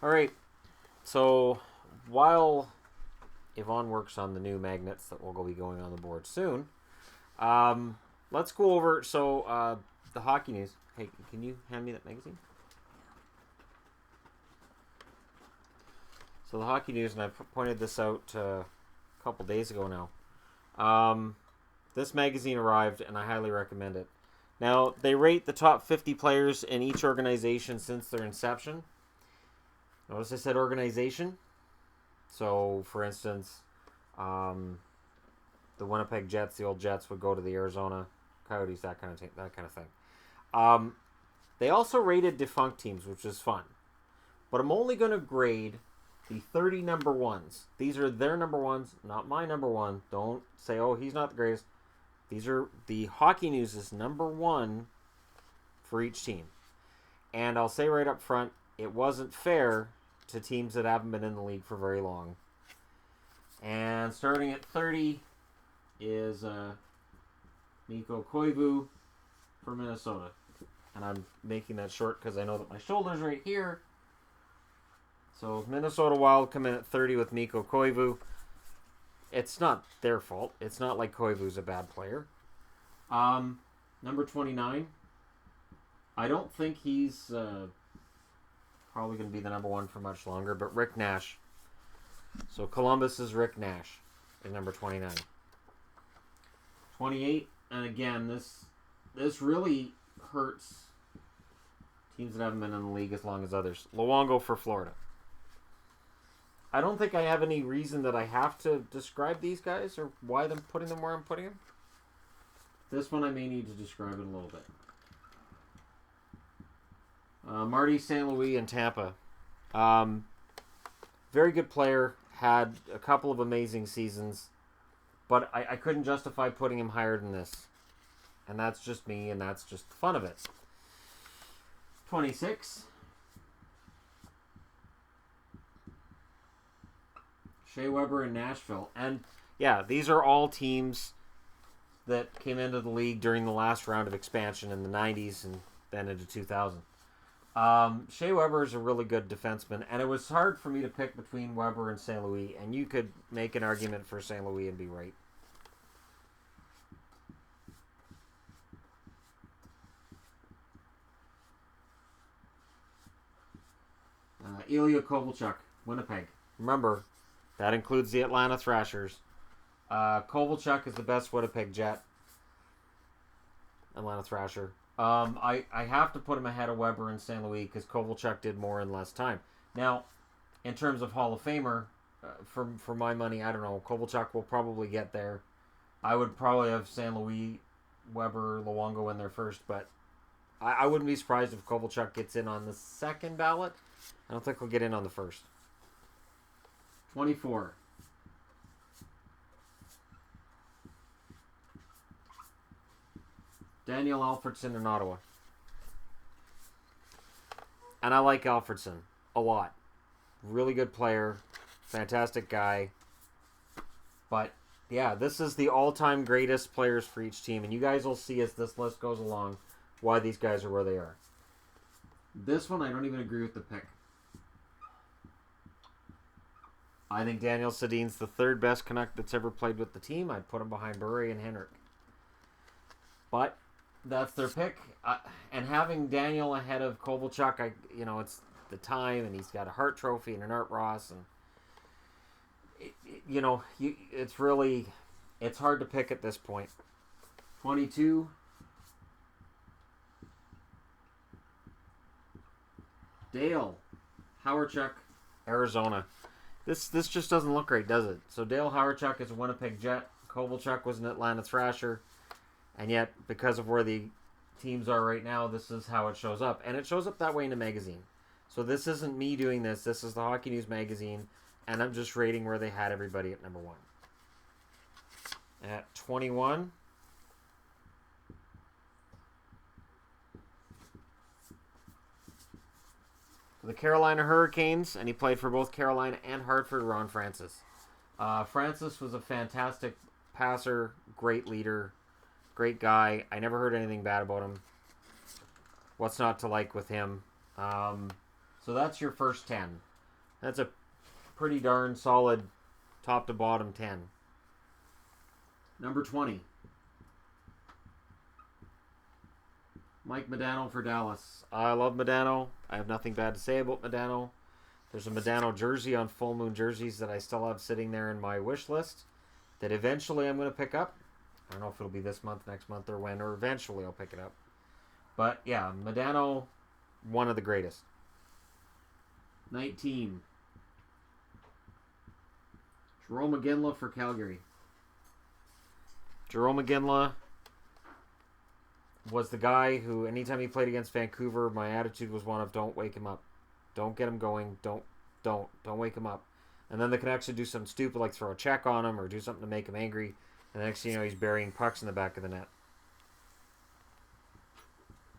All right. So while Yvonne works on the new magnets that will be going on the board soon, let's go over. The hockey news. Hey, can you hand me that magazine? So the hockey news, and I pointed this out a couple days ago now. This magazine arrived, and I highly recommend it. Now, they rate the top 50 players in each organization since their inception. Notice I said organization. So, for instance, the Winnipeg Jets, the old Jets, would go to the Arizona Coyotes, that kind of thing. They also rated defunct teams, which is fun. But I'm only going to grade the 30 number ones. These are their number ones, not my number one. Don't say, oh, he's not the greatest. These are the Hockey News' number one for each team. And I'll say right up front, it wasn't fair to teams that haven't been in the league for very long. And starting at 30 is Mikko Koivu for Minnesota. And I'm making that short because I know that my shoulder's right here. So Minnesota Wild come in at 30 with Mikko Koivu. It's not their fault. It's not like Koivu's a bad player. Number 29. I don't think he's probably going to be the number one for much longer, but Rick Nash. So Columbus's Rick Nash is number 29. 28, and again, this really hurts teams that haven't been in the league as long as others. Luongo for Florida. I don't think I have any reason that I have to describe these guys or why I'm putting them where I'm putting them. This one I may need to describe it a little bit. Marty St. Louis and Tampa. Very good player. Had a couple of amazing seasons. But I couldn't justify putting him higher than this. And that's just me, and that's just the fun of it. 26. Shea Weber in Nashville. And yeah, these are all teams that came into the league during the last round of expansion in the 90s and then into 2000. Shea Weber is a really good defenseman, and it was hard for me to pick between Weber and St. Louis, and you could make an argument for St. Louis and be right. Ilya Kovalchuk, Winnipeg. Remember, that includes the Atlanta Thrashers. Kovalchuk is the best Winnipeg Jet. Atlanta Thrasher. I have to put him ahead of Weber and St. Louis because Kovalchuk did more in less time. Now, in terms of Hall of Famer, for my money, I don't know. Kovalchuk will probably get there. I would probably have St. Louis, Weber, Luongo in there first, but I wouldn't be surprised if Kovalchuk gets in on the second ballot. I don't think he'll get in on the first. 24. Daniel Alfredsson in Ottawa. And I like Alfredsson a lot. Really good player. Fantastic guy. But, yeah, this is the all-time greatest players for each team. And you guys will see as this list goes along why these guys are where they are. This one, I don't even agree with the pick. I think Daniel Sedin's the third best Canuck that's ever played with the team. I'd put him behind Bure and Henrik. But that's their pick. And having Daniel ahead of Kovalchuk, it's the time, and he's got a Hart Trophy and an Art Ross, and it's hard to pick at this point. 22. Dale Hawerchuk, Arizona. This just doesn't look right, does it? So Dale Hawerchuk is a Winnipeg Jet. Kovalchuk was an Atlanta Thrasher. And yet, because of where the teams are right now, this is how it shows up. And it shows up that way in the magazine. So this isn't me doing this. This is the Hockey News magazine. And I'm just rating where they had everybody at number one. At 21... the Carolina Hurricanes, and he played for both Carolina and Hartford, Ron Francis. Francis was a fantastic passer, great leader, great guy. I never heard anything bad about him. What's not to like with him? So that's your first 10. That's a pretty darn solid top to bottom 10. Number 20. Mike Modano for Dallas. I love Modano. I have nothing bad to say about Modano. There's a Modano jersey on Full Moon Jerseys that I still have sitting there in my wish list that eventually I'm going to pick up. I don't know if it'll be this month, next month, or when, or eventually I'll pick it up. But yeah, Modano, one of the greatest. 19. Jerome McGinley for Calgary. Jerome McGinley was the guy who, anytime he played against Vancouver, my attitude was one of don't wake him up. Don't get him going. Don't wake him up. And then the Canucks would do something stupid like throw a check on him or do something to make him angry. And the next thing you know, he's burying pucks in the back of the net.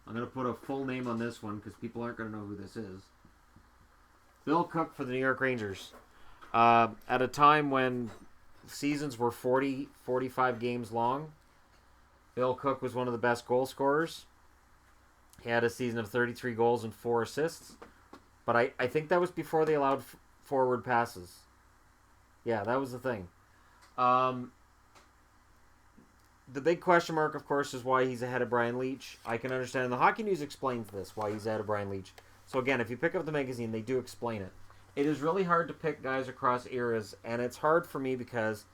I'm going to put a full name on this one because people aren't going to know who this is. Bill Cook for the New York Rangers. At a time when seasons were 40, 45 games long, Bill Cook was one of the best goal scorers. He had a season of 33 goals and 4 assists. But I think that was before they allowed forward passes. Yeah, that was the thing. The big question mark, of course, is why he's ahead of Brian Leetch. I can understand. And the Hockey News explains this, why he's ahead of Brian Leetch. So again, if you pick up the magazine, they do explain it. It is really hard to pick guys across eras, and it's hard for me because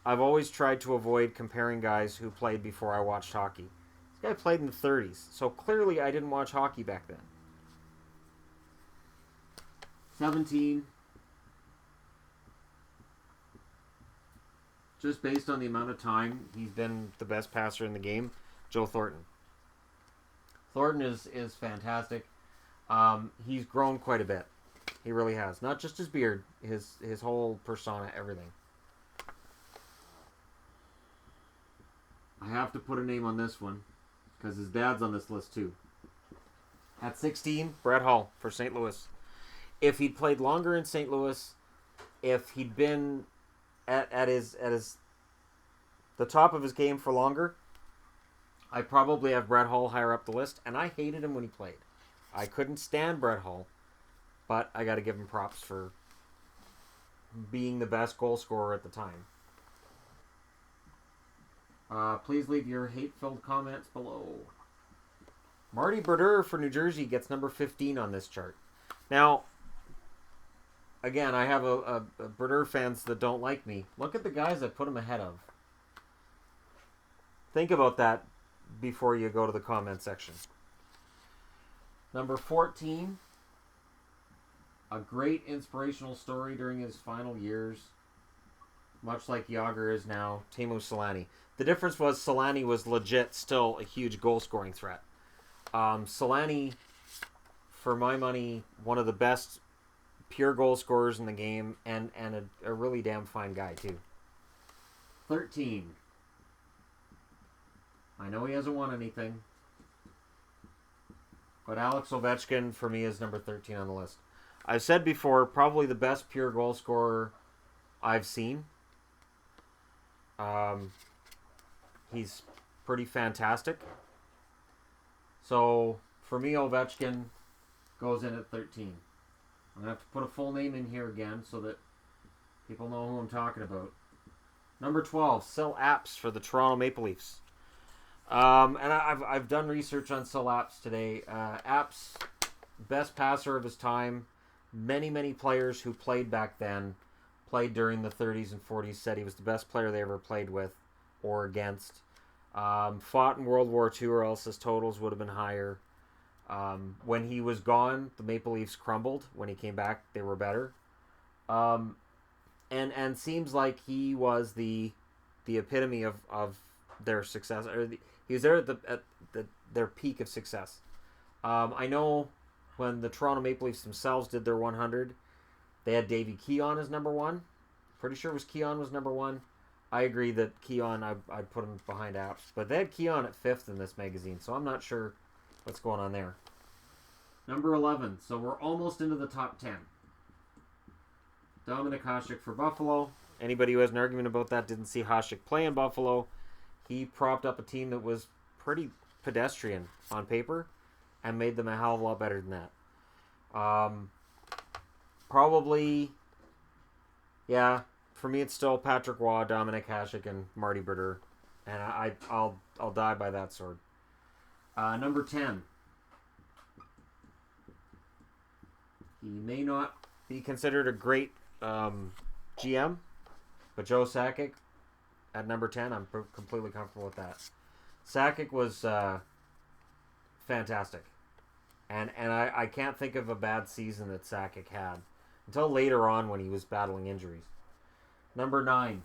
I've always tried to avoid comparing guys who played before I watched hockey. This guy played in the 30s, so clearly I didn't watch hockey back then. 17. Just based on the amount of time he's been the best passer in the game, Joe Thornton. Thornton is fantastic. He's grown quite a bit. He really has. Not just his beard, his whole persona, everything. I have to put a name on this one because his dad's on this list too. At 16, Brett Hull for St. Louis. If he'd played longer in St. Louis, if he'd been at the top of his game for longer, I probably have Brett Hull higher up the list, and I hated him when he played. I couldn't stand Brett Hull, but I got to give him props for being the best goal scorer at the time. Please leave your hate-filled comments below. Marty Brodeur for New Jersey gets number 15 on this chart. Now, again, I have a Brodeur fans that don't like me. Look at the guys I put him ahead of. Think about that before you go to the comment section. Number 14, a great inspirational story during his final years, much like Jágr is now, Teemu Selanne. The difference was Selanne was legit still a huge goal-scoring threat. Selanne, for my money, one of the best pure goal scorers in the game, and a really damn fine guy, too. 13. I know he hasn't won anything, but Alex Ovechkin, for me, is number 13 on the list. I've said before, probably the best pure goal scorer I've seen. He's pretty fantastic. So, for me, Ovechkin goes in at 13. I'm going to have to put a full name in here again so that people know who I'm talking about. Number 12, Sil Apps for the Toronto Maple Leafs. And I've done research on Sil Apps today. Apps, best passer of his time. Many players who played back then, played during the 30s and 40s, said he was the best player they ever played with or against. Fought in World War II, or else his totals would have been higher. When he was gone, the Maple Leafs crumbled. When he came back, they were better. And seems like he was the epitome of their success. He was there at their peak of success. I know when the Toronto Maple Leafs themselves did their 100, they had Davey Keon as number 1. Pretty sure it was Keon was number 1. I agree that Keon, I'd put him behind Apps. But they had Keon at 5th in this magazine, so I'm not sure what's going on there. Number 11, so we're almost into the top 10. Dominik Hasek for Buffalo. Anybody who has an argument about that didn't see Hasek play in Buffalo. He propped up a team that was pretty pedestrian on paper and made them a hell of a lot better than that. Probably, yeah. For me, it's still Patrick Waugh, Dominic Hasek, and Marty Brodeur, and I'll die by that sword. Number 10. He may not be considered a great GM, but Joe Sakic at number 10, I'm completely comfortable with that. Sakic was fantastic. And I can't think of a bad season that Sakic had until later on when he was battling injuries. Number 9.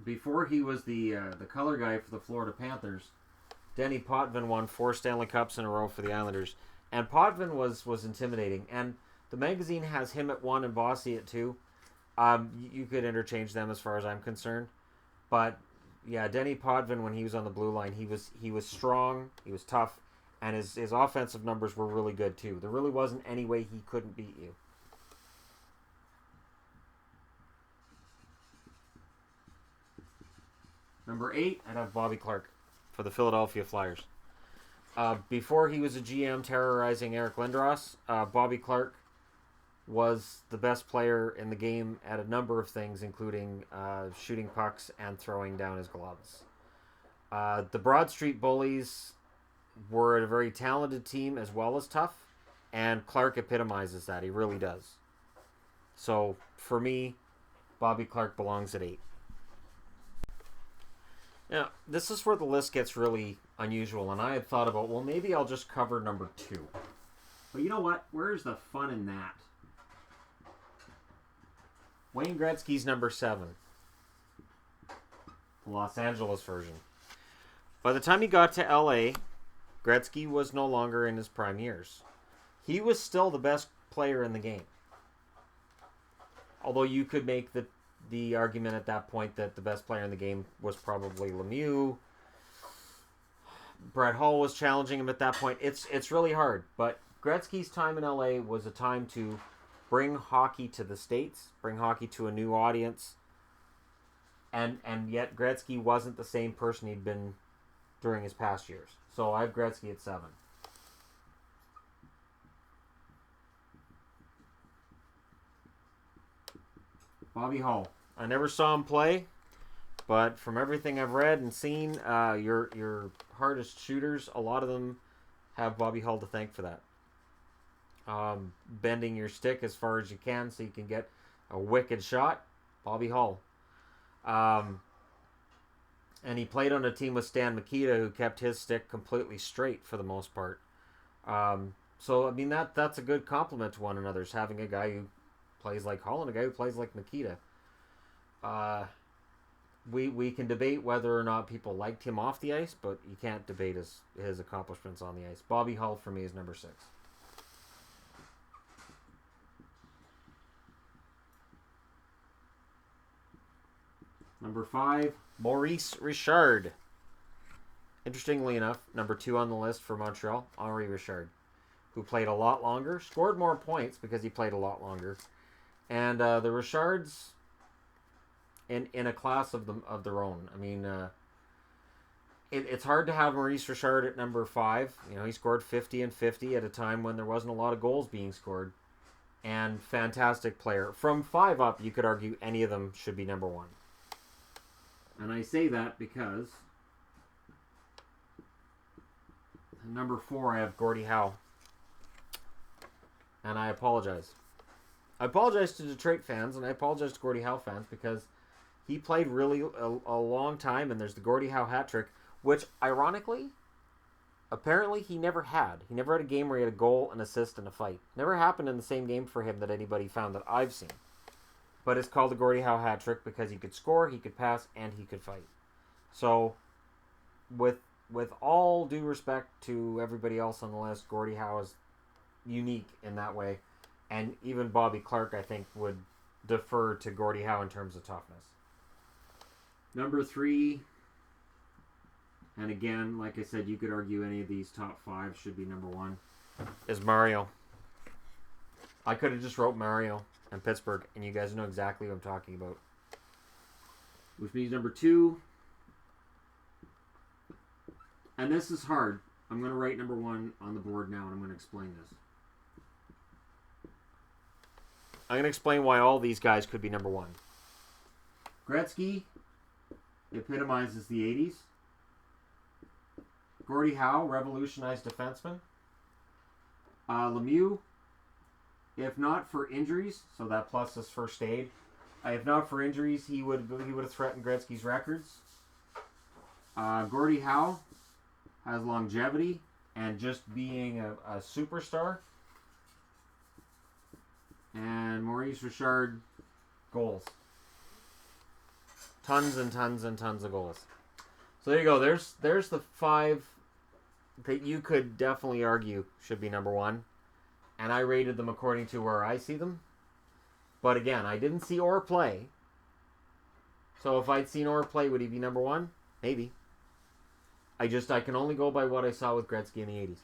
Before he was the color guy for the Florida Panthers, Denny Potvin won 4 Stanley Cups in a row for the Islanders. And Potvin was intimidating. And the magazine has him at 1 and Bossy at 2. You could interchange them as far as I'm concerned. But yeah, Denny Potvin, when he was on the blue line, he was strong, he was tough, and his offensive numbers were really good too. There really wasn't any way he couldn't beat you. Number 8, I'd have Bobby Clarke for the Philadelphia Flyers. Before he was a GM terrorizing Eric Lindros, Bobby Clarke was the best player in the game at a number of things, including shooting pucks and throwing down his gloves. The Broad Street Bullies were a very talented team as well as tough, and Clarke epitomizes that. He really does. So, for me, Bobby Clarke belongs at 8. Now, this is where the list gets really unusual, and I had thought about, well, maybe I'll just cover number 2. But you know what? Where's the fun in that? Wayne Gretzky's number 7. The Los Angeles version. By the time he got to LA, Gretzky was no longer in his prime years. He was still the best player in the game. Although you could make the argument at that point that the best player in the game was probably Lemieux. Brett Hull was challenging him at that point. It's really hard. But Gretzky's time in LA was a time to bring hockey to the States, bring hockey to a new audience, and yet Gretzky wasn't the same person he'd been during his past years. So I have Gretzky at 7. Bobby Hull. I never saw him play, but from everything I've read and seen, your hardest shooters, a lot of them have Bobby Hull to thank for that. Bending your stick as far as you can so you can get a wicked shot, Bobby Hull. And he played on a team with Stan Mikita, who kept his stick completely straight for the most part. So, I mean, that's a good compliment to one another, is having a guy who plays like Hull and a guy who plays like Mikita. We can debate whether or not people liked him off the ice, but you can't debate his accomplishments on the ice. Bobby Hull, for me, is number 6. Number 5, Maurice Richard. Interestingly enough, number 2 on the list for Montreal, Henri Richard, who played a lot longer, scored more points because he played a lot longer. And the Richards, in a class of their own. I mean, it's hard to have Maurice Richard at number 5. You know, he scored 50 and 50 at a time when there wasn't a lot of goals being scored. And fantastic player. From 5 up, you could argue any of them should be number 1. And I say that because number 4, I have Gordie Howe. And I apologize. I apologize to Detroit fans, and I apologize to Gordie Howe fans, because he played really a long time, and there's the Gordie Howe hat trick, which, ironically, apparently he never had. He never had a game where he had a goal, an assist, and a fight. Never happened in the same game for him that anybody found that I've seen. But it's called the Gordie Howe hat trick because he could score, he could pass, and he could fight. So, with all due respect to everybody else on the list, Gordie Howe is unique in that way. And even Bobby Clarke, I think, would defer to Gordie Howe in terms of toughness. Number 3, and again, like I said, you could argue any of these top 5 should be number 1, is Mario. I could have just wrote Mario and Pittsburgh, and you guys know exactly what I'm talking about. Which means number 2, and this is hard, I'm going to write number 1 on the board now, and I'm going to explain this. I'm going to explain why all these guys could be number 1. Gretzky epitomizes the 80s. Gordie Howe revolutionized defenseman. Lemieux, if not for injuries, so that plus his first aid. If not for injuries, he would have threatened Gretzky's records. Gordie Howe has longevity and just being a superstar. And Maurice Richard, goals. Tons and tons and tons of goals. So there you go. There's the 5 that you could definitely argue should be number 1. And I rated them according to where I see them. But again, I didn't see Orr play. So if I'd seen Orr play, would he be number 1? Maybe. I can only go by what I saw with Gretzky in the 80s.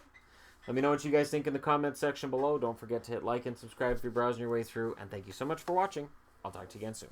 Let me know what you guys think in the comments section below. Don't forget to hit like and subscribe if you're browsing your way through. And thank you so much for watching. I'll talk to you again soon.